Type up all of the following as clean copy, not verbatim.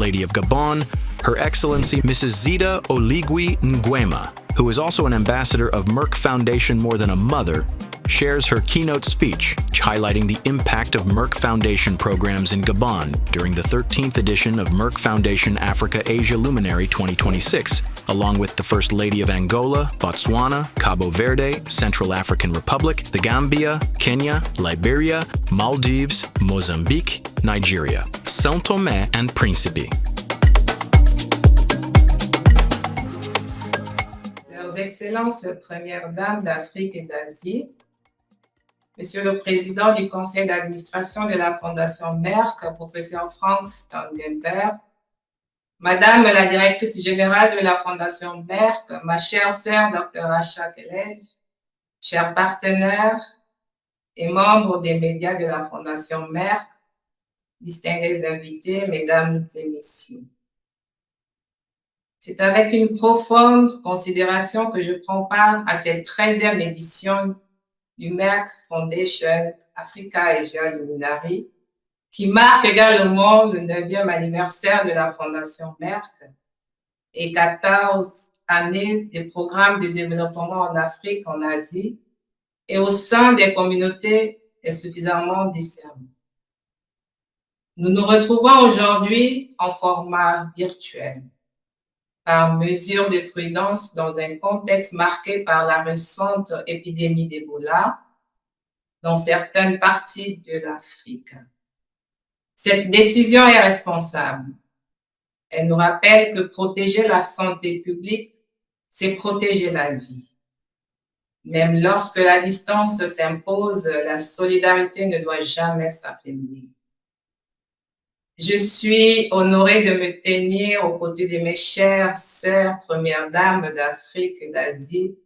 Lady of Gabon, Her Excellency Mrs. Zita Oligui Nguema, who is also an ambassador of Merck Foundation More Than a Mother, shares her keynote speech highlighting the impact of Merck Foundation programs in Gabon during the 13th edition of Merck Foundation Africa Asia Luminary 2026, along with the First Lady of Angola, Botswana, Cabo Verde, Central African Republic, the Gambia, Kenya, Liberia, Maldives, Mozambique, Nigeria, São Tomé and Príncipe. Leurs Excellences Premières Dames d'Afrique et d'Asie, Monsieur le Président du Conseil d'administration de la Fondation Merck, Professeur Frank Stangenberg, Madame la Directrice Générale de la Fondation Merck, ma chère sœur Dr. Asha Kelej, chers partenaires et membres des médias de la Fondation Merck, distingués invités, Mesdames et Messieurs. C'est avec une profonde considération que je prends part à cette 13e édition du Merck Foundation Africa Asia Luminary, qui marque également le 9e anniversaire de la Fondation Merck et 14 années de programmes de développement en Afrique, en Asie et au sein des communautés insuffisamment desservies. Nous nous retrouvons aujourd'hui en format virtuel, par mesure de prudence dans un contexte marqué par la récente épidémie d'Ebola dans certaines parties de l'Afrique. Cette décision est responsable. Elle nous rappelle que protéger la santé publique, c'est protéger la vie. Même lorsque la distance s'impose, la solidarité ne doit jamais s'affaiblir. Je suis honorée de me tenir aux côtés de mes chères sœurs Premières Dames d'Afrique et d'Asie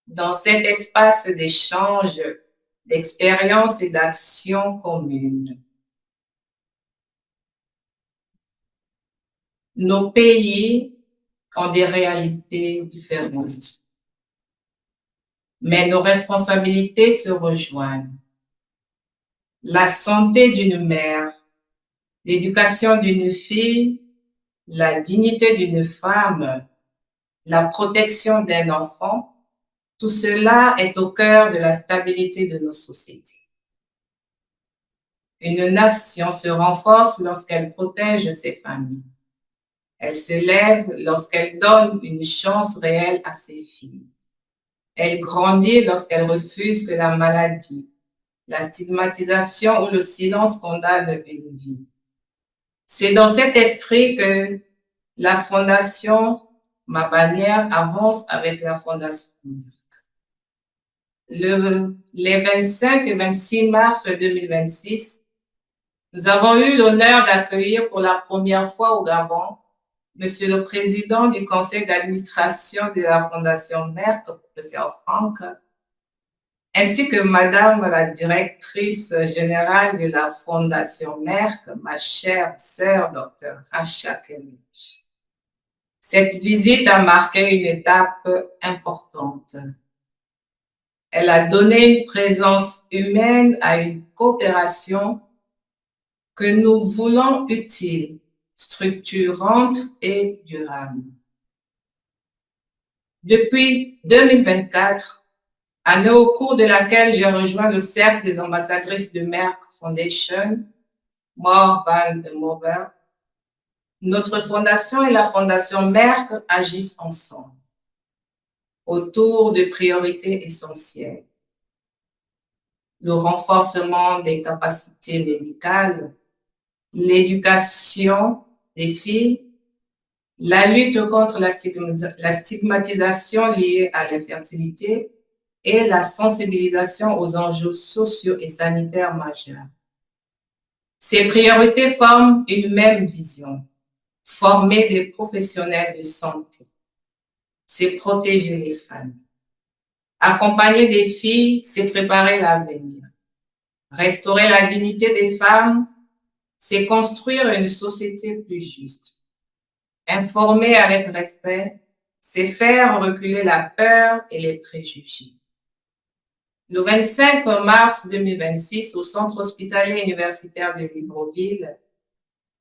dans cet espace d'échange, d'expériences et d'actions communes. Nos pays ont des réalités différentes, mais nos responsabilités se rejoignent. La santé d'une mère, l'éducation d'une fille, la dignité d'une femme, la protection d'un enfant, tout cela est au cœur de la stabilité de nos sociétés. Une nation se renforce lorsqu'elle protège ses familles. Elle s'élève lorsqu'elle donne une chance réelle à ses filles. Elle grandit lorsqu'elle refuse que la maladie, la stigmatisation ou le silence condamnent une vie. C'est dans cet esprit que la Fondation Ma Bannière avance avec la Fondation Merck. Les 25 et 26 mars 2026, nous avons eu l'honneur d'accueillir pour la première fois au Gabon Monsieur le Président du Conseil d'administration de la Fondation Merck, Professeur Frank, ainsi que Madame la Directrice Générale de la Fondation Merck, ma chère sœur Dr. Asha Kelej. Cette visite a marqué une étape importante. Elle a donné une présence humaine à une coopération que nous voulons utile, structurante et durable. Depuis 2024, année au cours de laquelle j'ai rejoint le cercle des ambassadrices de Merck Foundation, More Van de Mover, notre fondation et la fondation Merck agissent ensemble autour de priorités essentielles. Le renforcement des capacités médicales, l'éducation des filles, la lutte contre la stigmatisation liée à l'infertilité et la sensibilisation aux enjeux sociaux et sanitaires majeurs. Ces priorités forment une même vision, former des professionnels de santé. C'est protéger les femmes. Accompagner des filles, c'est préparer l'avenir. Restaurer la dignité des femmes, c'est construire une société plus juste. Informer avec respect, c'est faire reculer la peur et les préjugés. Le 25 mars 2026, au Centre hospitalier universitaire de Libreville,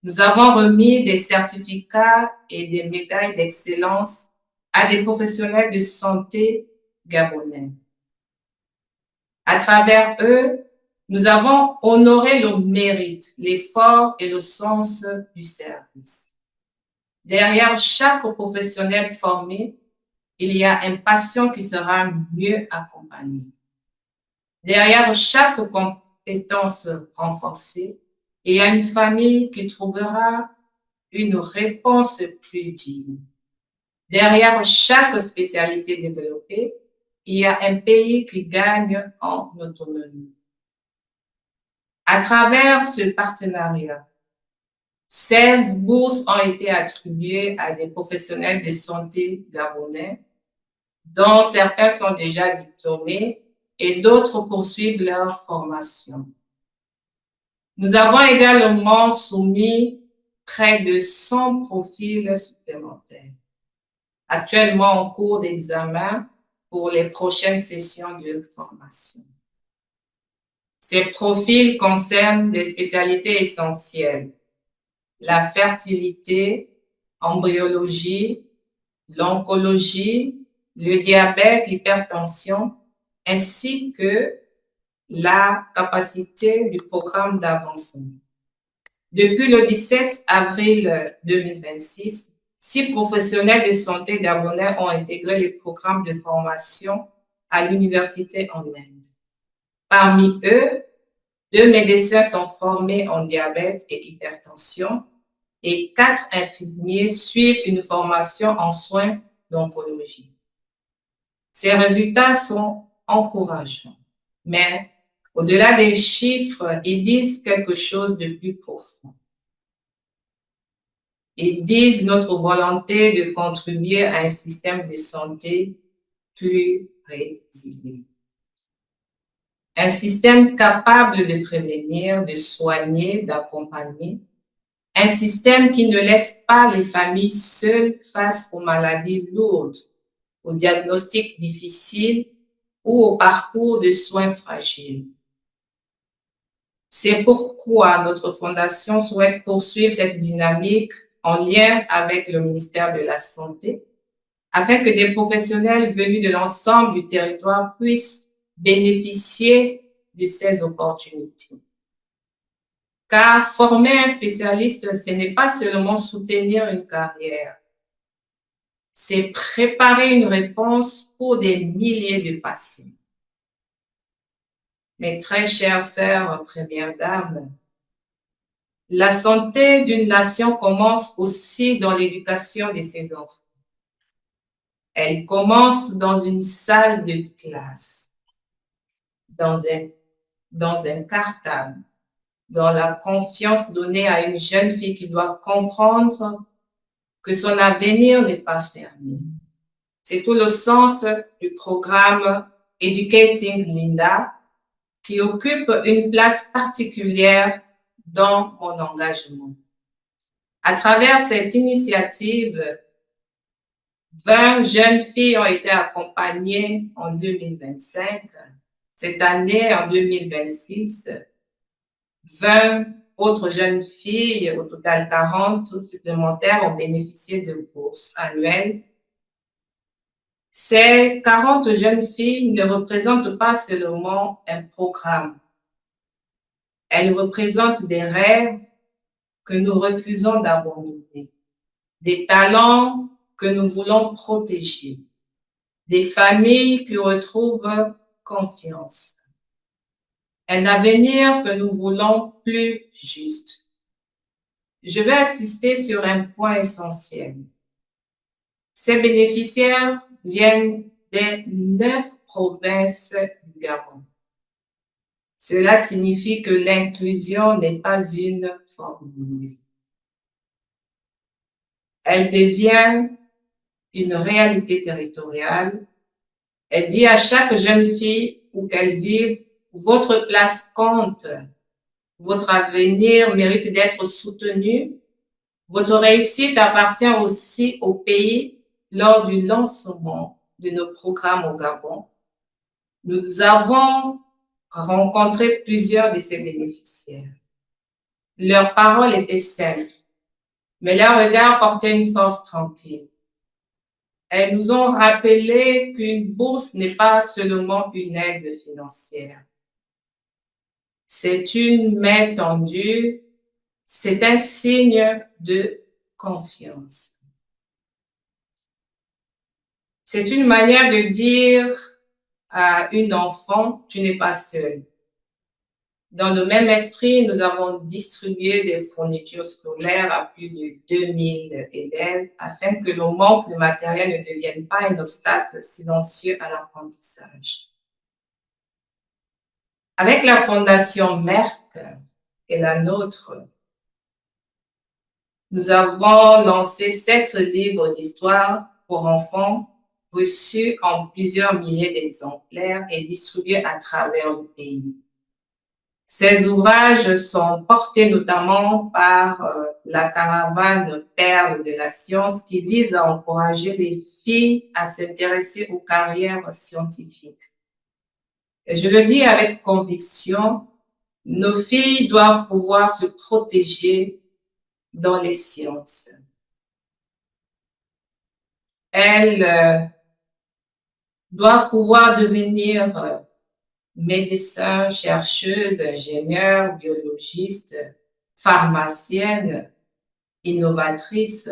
Nous avons remis des certificats et des médailles d'excellence à des professionnels de santé gabonais. À travers eux, nous avons honoré le mérite, l'effort et le sens du service. Derrière chaque professionnel formé, il y a un patient qui sera mieux accompagné. Derrière chaque compétence renforcée, il y a une famille qui trouvera une réponse plus digne. Derrière chaque spécialité développée, il y a un pays qui gagne en autonomie. À travers ce partenariat, 16 bourses ont été attribuées à des professionnels de santé gabonais, dont certains sont déjà diplômés et d'autres poursuivent leur formation. Nous avons également soumis près de 100 profils supplémentaires, actuellement en cours d'examen pour les prochaines sessions de formation. Ces profils concernent des spécialités essentielles: la fertilité, embryologie, l'oncologie, le diabète, l'hypertension, ainsi que la capacité du programme d'avancement. Depuis le 17 avril 2026, 6 professionnels de santé gabonais ont intégré les programmes de formation à l'université en Inde. Parmi eux, 2 médecins sont formés en diabète et hypertension et 4 infirmiers suivent une formation en soins d'oncologie. Ces résultats sont encourageants, mais au-delà des chiffres, ils disent quelque chose de plus profond. Ils disent notre volonté de contribuer à un système de santé plus résilient. Un système capable de prévenir, de soigner, d'accompagner. Un système qui ne laisse pas les familles seules face aux maladies lourdes, aux diagnostics difficiles ou au parcours de soins fragiles. C'est pourquoi notre fondation souhaite poursuivre cette dynamique en lien avec le ministère de la Santé, afin que des professionnels venus de l'ensemble du territoire puissent bénéficier de ces opportunités. Car former un spécialiste, ce n'est pas seulement soutenir une carrière, c'est préparer une réponse pour des milliers de patients. Mes très chères sœurs, premières dames, la santé d'une nation commence aussi dans l'éducation de ses enfants. Elle commence dans une salle de classe, dans un cartable, dans la confiance donnée à une jeune fille qui doit comprendre que son avenir n'est pas fermé. C'est tout le sens du programme Educating Linda, qui occupe une place particulière dans mon engagement. À travers cette initiative, 20 jeunes filles ont été accompagnées en 2025. Cette année, en 2026, 20 autres jeunes filles, au total 40 supplémentaires, ont bénéficié de bourses annuelles. Ces 40 jeunes filles ne représentent pas seulement un programme. Elles représentent des rêves que nous refusons d'abandonner, des talents que nous voulons protéger, des familles qui retrouvent confiance, un avenir que nous voulons plus juste. Je vais insister sur un point essentiel. Ces bénéficiaires viennent des 9 provinces du Gabon. Cela signifie que l'inclusion n'est pas une formule. Elle devient une réalité territoriale. Elle dit à chaque jeune fille où qu'elle vive, votre place compte, votre avenir mérite d'être soutenu, votre réussite appartient aussi au pays. Lors du lancement de nos programmes au Gabon, nous avons rencontré plusieurs de ces bénéficiaires. Leurs paroles étaient simples, mais leur regard portait une force tranquille. Elles nous ont rappelé qu'une bourse n'est pas seulement une aide financière. C'est une main tendue, c'est un signe de confiance. C'est une manière de dire à une enfant, tu n'es pas seule. Dans le même esprit, nous avons distribué des fournitures scolaires à plus de 2000 élèves afin que le manque de matériel ne devienne pas un obstacle silencieux à l'apprentissage. Avec la Fondation Merck et la nôtre, nous avons lancé 7 livres d'histoire pour enfants reçus en plusieurs milliers d'exemplaires et distribués à travers le pays. Ces ouvrages sont portés notamment par la caravane Perles de la science qui vise à encourager les filles à s'intéresser aux carrières scientifiques. Et je le dis avec conviction, nos filles doivent pouvoir se protéger dans les sciences. Elles doivent pouvoir devenir médecins, chercheuses, ingénieurs, biologistes, pharmaciennes, innovatrices.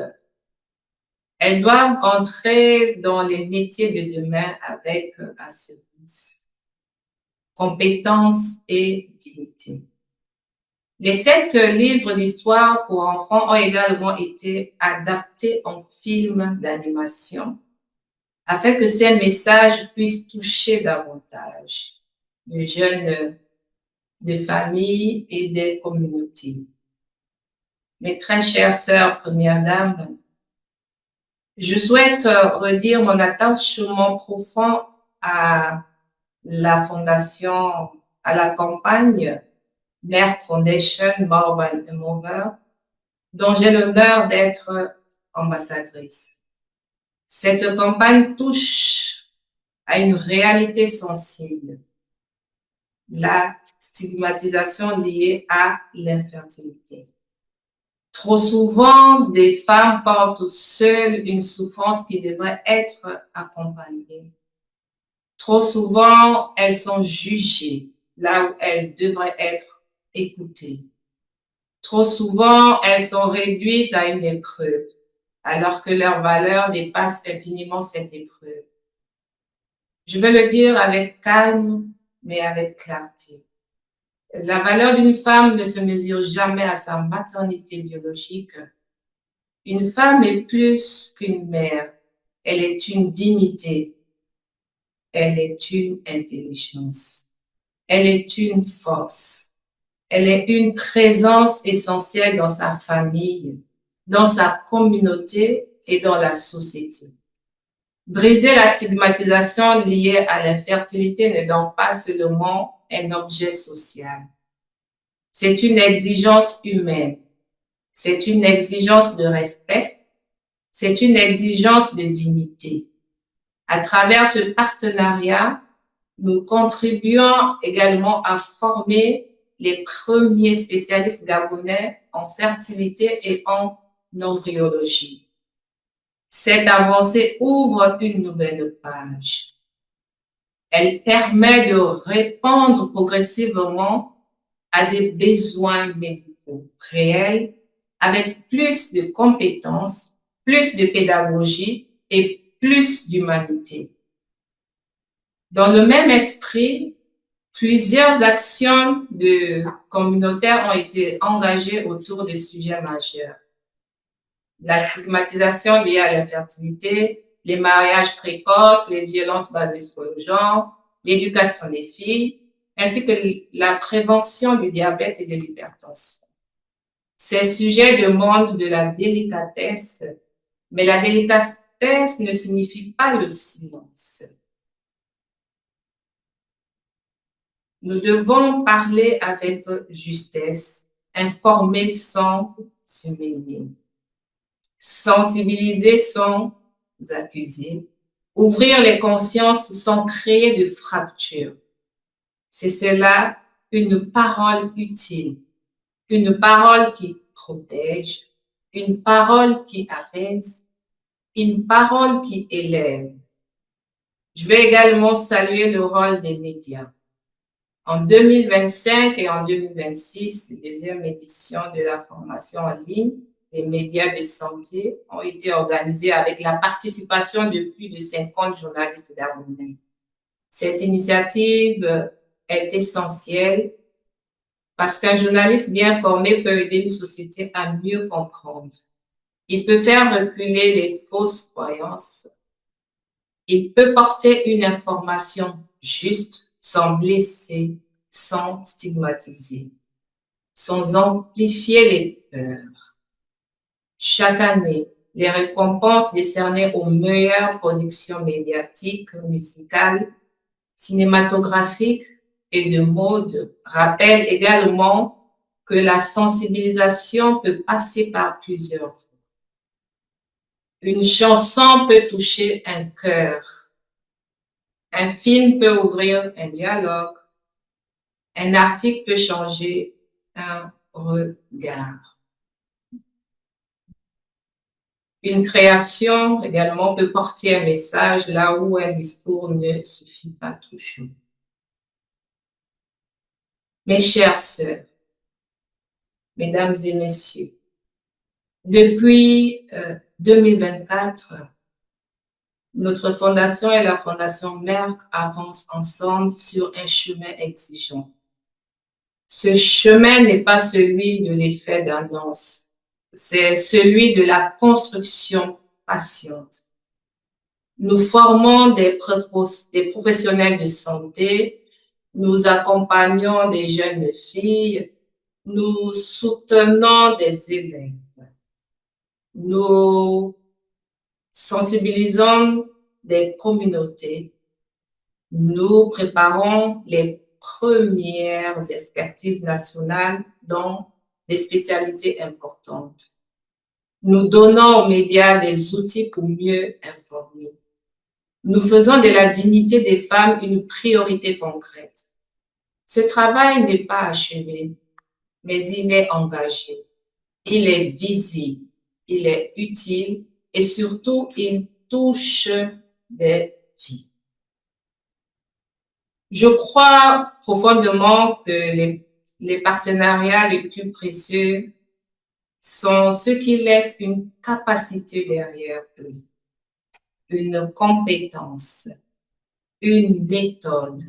Elles doivent entrer dans les métiers de demain avec assurance, compétence et dignité. Les 7 livres d'histoire pour enfants ont également été adaptés en films d'animation afin que ces messages puissent toucher davantage de jeunes, de familles et des communautés. Mes très chères sœurs, premières dames, je souhaite redire mon attachement profond à la fondation, à la campagne Merck Foundation More Than a Mover, dont j'ai l'honneur d'être ambassadrice. Cette campagne touche à une réalité sensible, la stigmatisation liée à l'infertilité. Trop souvent, des femmes portent seules une souffrance qui devrait être accompagnée. Trop souvent, elles sont jugées là où elles devraient être écoutées. Trop souvent, elles sont réduites à une épreuve, alors que leur valeur dépasse infiniment cette épreuve. Je veux le dire avec calme, mais avec clarté. La valeur d'une femme ne se mesure jamais à sa maternité biologique. Une femme est plus qu'une mère. Elle est une dignité. Elle est une intelligence. Elle est une force. Elle est une présence essentielle dans sa famille, dans sa communauté et dans la société. Briser la stigmatisation liée à l'infertilité n'est donc pas seulement un objet social. C'est une exigence humaine. C'est une exigence de respect. C'est une exigence de dignité. À travers ce partenariat, nous contribuons également à former les premiers spécialistes gabonais en fertilité et en embryologie. Cette avancée ouvre une nouvelle page. Elle permet de répondre progressivement à des besoins médicaux réels avec plus de compétences, plus de pédagogie et plus d'humanité. Dans le même esprit, plusieurs actions communautaires ont été engagées autour de sujets majeurs. La stigmatisation liée à l'infertilité, les mariages précoces, les violences basées sur le genre, l'éducation des filles, ainsi que la prévention du diabète et de l'hypertension. Ces sujets demandent de la délicatesse, mais la délicatesse ne signifie pas le silence. Nous devons parler avec justesse, informer sans se mêler, sensibiliser sans accuser, ouvrir les consciences sans créer de fractures. C'est cela une parole utile, une parole qui protège, une parole qui apaise, une parole qui élève. Je vais également saluer le rôle des médias. En 2025 et en 2026, deuxième édition de la formation en ligne, les médias de santé ont été organisés avec la participation de plus de 50 journalistes gabonais. Cette initiative est essentielle parce qu'un journaliste bien formé peut aider une société à mieux comprendre. Il peut faire reculer les fausses croyances. Il peut porter une information juste, sans blesser, sans stigmatiser, sans amplifier les peurs. Chaque année, les récompenses décernées aux meilleures productions médiatiques, musicales, cinématographiques et de mode rappellent également que la sensibilisation peut passer par plusieurs voies. Une chanson peut toucher un cœur. Un film peut ouvrir un dialogue. Un article peut changer un regard. Une création également peut porter un message là où un discours ne suffit pas toujours. Mes chères sœurs, mesdames et messieurs, depuis 2024, notre fondation et la fondation Merck avancent ensemble sur un chemin exigeant. Ce chemin n'est pas celui de l'effet d'annonce, c'est celui de la construction patiente. Nous formons des professionnels de santé, nous accompagnons des jeunes filles, nous soutenons des élèves, nous sensibilisons des communautés, nous préparons les premières expertises nationales dans des spécialités importantes. Nous donnons aux médias des outils pour mieux informer. Nous faisons de la dignité des femmes une priorité concrète. Ce travail n'est pas achevé, mais il est engagé, il est visible, il est utile et surtout, il touche des vies. Je crois profondément que les partenariats les plus précieux sont ceux qui laissent une capacité derrière eux, une compétence, une méthode,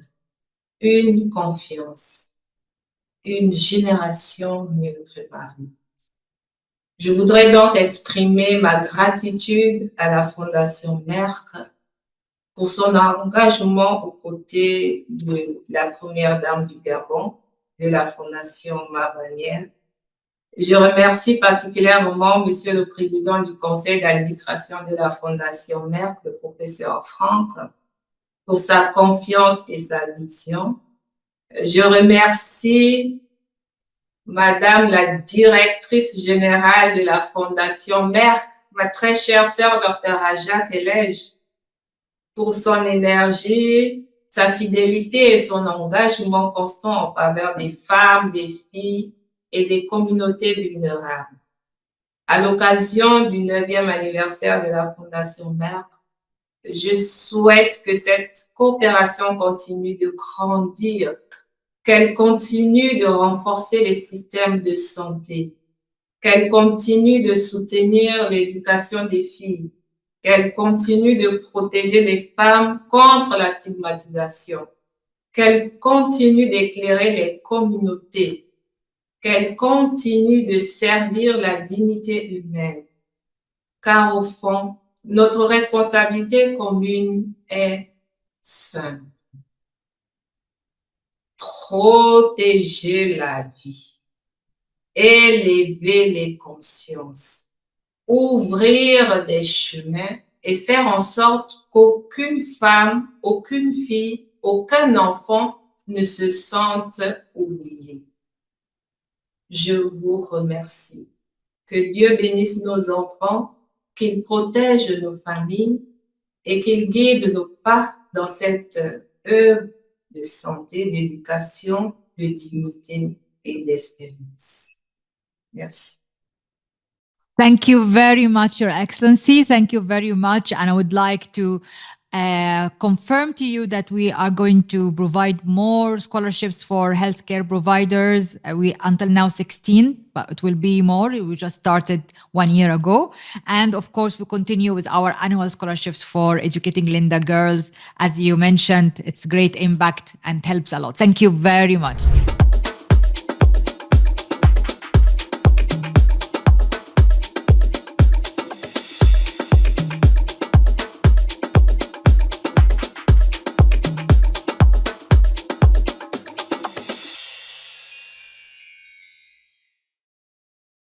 une confiance, une génération mieux préparée. Je voudrais donc exprimer ma gratitude à la Fondation Merck pour son engagement aux côtés de la première dame du Gabon, de la Fondation Mabanière. Je remercie particulièrement Monsieur le Président du Conseil d'administration de la Fondation Merck, le professeur Franck, pour sa confiance et sa vision. Je remercie Madame la directrice générale de la Fondation Merck, ma très chère sœur Dr Raja Kelej, pour son énergie, sa fidélité et son engagement constant en faveur des femmes, des filles et des communautés vulnérables. À l'occasion du 9e anniversaire de la Fondation Merck, je souhaite que cette coopération continue de grandir, qu'elle continue de renforcer les systèmes de santé, qu'elle continue de soutenir l'éducation des filles, qu'elle continue de protéger les femmes contre la stigmatisation, qu'elle continue d'éclairer les communautés, qu'elle continue de servir la dignité humaine, car au fond, notre responsabilité commune est simple. Protéger la vie, élever les consciences, ouvrir des chemins et faire en sorte qu'aucune femme, aucune fille, aucun enfant ne se sente oublié. Je vous remercie. Que Dieu bénisse nos enfants, qu'il protège nos familles et qu'il guide nos pas dans cette œuvre de santé, d'éducation, de dignité et d'espérance. Yes. Thank you very much, Your Excellency. Thank you very much. And I would like to confirm to you that we are going to provide more scholarships for healthcare providers. We until now 16, but it will be more. We just started 1 year ago. And of course, we continue with our annual scholarships for educating Linda girls. As you mentioned, it's great impact and helps a lot. Thank you very much.